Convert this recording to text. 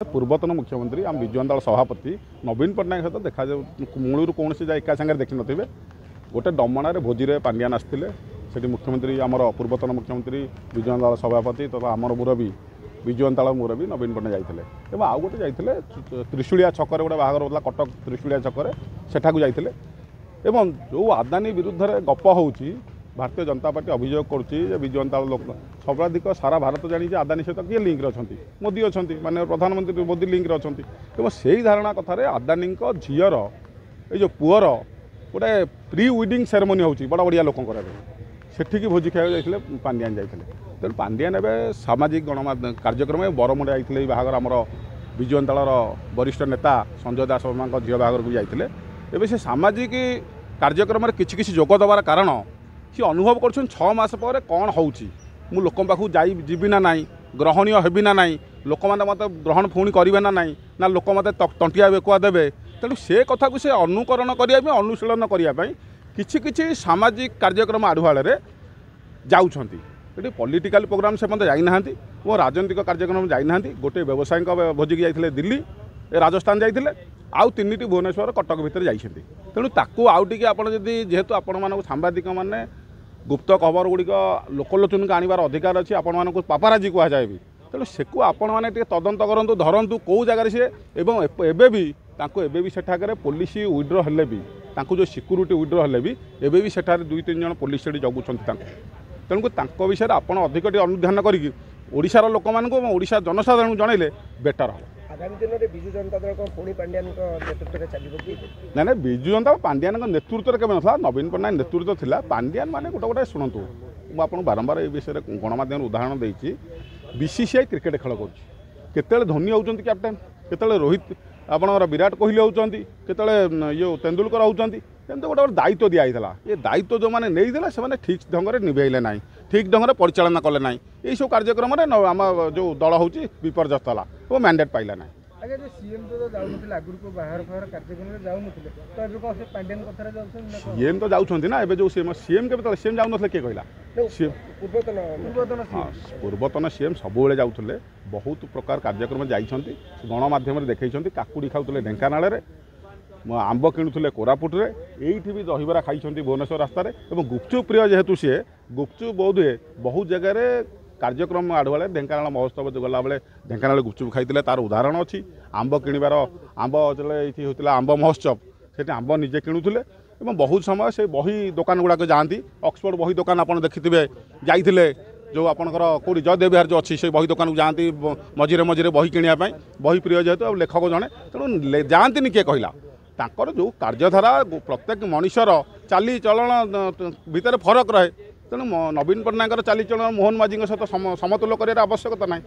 पूर्वतन मुख्यमंत्री आम विजु जनाता सभापति नवीन पट्टनायक सहित देखा मूलर कौन से एका सागर देखी थे गोटे डमणार भोजी पांड्यान आसते मुख्यमंत्री आमर पूर्वतन मुख्यमंत्री विजु जनाता सभापति तथा आमर मुरबी विजु जनाता मुरबी नवीन पट्टनायक जाते आउ गोटे जाते त्रिशूलिया छक गोटे बाहर होता कटक त्रिशूलिया छक सेठाक जाते जो आदानी विरुद्ध में गप हो भारतीय जनता पार्टी अभियोग करुच्ची विजु जनाता लोक सर्वाधिक सारा भारत जानी आदानी सहित किए लिंक अच्छा मोदी अच्छा माननीय प्रधानमंत्री मोदी लिंक अच्छा से ही धारणा कथार आदानी झीर ये पुअर गोटे प्री वेडिंग सेरेमनी हो बड़ बढ़िया लोक सेठिकी भोजी खाया जाते पांड्यान जाते तेणु पांड्यान एवं सामाजिक गणमाध्यम कार्यक्रम बरमुंडा जाते बाहागर आमर विजु जनाता वरिष्ठ नेता संजय दास शर्मा झील बाहागर को जाते से सामाजिक कार्यक्रम में किसी जोग देवार कारण सी अनुभव कर 6 मास पर कौन हो लोक पाखु जीवी ना नाई ग्रहणीय हेबी ना नाई लोक मैंने मत ग्रहण पुणी करेंगे ना नाई ना लोक मत तंटिया बेकुआ देवे तेणु से कथा को से अनुकरण करने अनुशीलन करने किसी सामाजिक कार्यक्रम आढ़ुआड़े जाऊँगी पॉलिटिकल प्रोग्राम से मत जाना वो राजनीतिक कार्यक्रम जाना गोटे व्यवसायिक भोजी की जाते दिल्ली राजस्थान जाते आउ 3टी भुवनेश्वर कटक भितर जाइछन्ति तेणु ताकू आउ टिके आपण जदि जेहेतु आपण मानक सांबादिक माने गुप्त खबर गुड़िक लोकलोचन को आनिबार अधिकार अच्छी आपण मानक पापाराजी कह जाए भी तेणु सेकु आपण माने टिके तदंत करंतु धरंतु कौ जगार सी एवं एबे भी सेठाकर पुलिस विड्र हेले भी तांको जो सिक्यूरीटी विड्र हेले भी एबे भी सेठार 2-3 जन पुलिस सेठी जगुछन्ति तेणु तांको विषय आपण अधिक अनुध्यान करिक ओडिशार लोक मानक ओडिशा जनसाधारण जनइले बेटर हो आगामी दिन में विजु जनता दल पुणी पांड्यान नेतृत्व में चलो ना ना विजु जनता पांड्यान नेतृत्व में ना नवीन पट्टनायक नेतृत्व था पांड्यान माने गोटे गोटे शुणु मुझे बारंबार ये विषय गणमाध्यम उदाहरण देती बीसीसीआई क्रिकेट खेल कर धोनी होती कैप्टेन केतले रोहित आपणकर विराट कोहली होती केतले ये तेंदुलकर होती गोटे गोटे दायित्व दिखाई ये दायित्व जो मैंने नहीं से ठीक ढंग से निभेले ना ठीक ढंग से परिचालना कले ना यही सब कार्यक्रम आम जो दल हो विपर्यस्त है वो मैंडेट पाइला ना आगे जो सीएम तो जाऊन आगुरी को बाहर बाहर कार्यक्रम में जाऊन तो ए पांड्यान कथार जाऊँ सीएम तो जाऊँगी ना एवं जो सीएम के सीएम जाऊन किए कहला पूर्वतन सीएम सब जाते बहुत प्रकार कार्यक्रम जाइछन्ति गणमाध्यम देखते काकुड़ी खाऊले ढेंकानाल आंब किणुले कोरापुटे ये भी दहीबरा खाई भुवनेश्वर रास्तार गुपचुप प्रिय जेहेतु सी गुपचुप बोध हुए बहुत जगह कार्यक्रम आढ़ुआड़े ढेंकानाल महोत्सव जो गला बेले ढेंकानाल गुपचुप खाई तार उदाहरण अच्छी आंब किणवार आंब ये होता आंब महोत्सव से आंब निजे किणुले बहुत समय से बही दुकान गुड़ाक जाती ऑक्सफोर्ड बही दुकान आप देखिथे जाइए जो आपंकर कौटी जयदेव विहार जो अच्छी से बही दुकान को जाती मझे मझे बही किणापी बही प्रिय जेहेतु लेखक जड़े तेणु जाती किए कहला तांकर जो कार्यधारा प्रत्येक मनुष्यर चाली चलन भितर फरक रहे तेणु नवीन पट्टनायक चाली चलन मोहन माझी सहित समतुल्य कर आवश्यकता ना।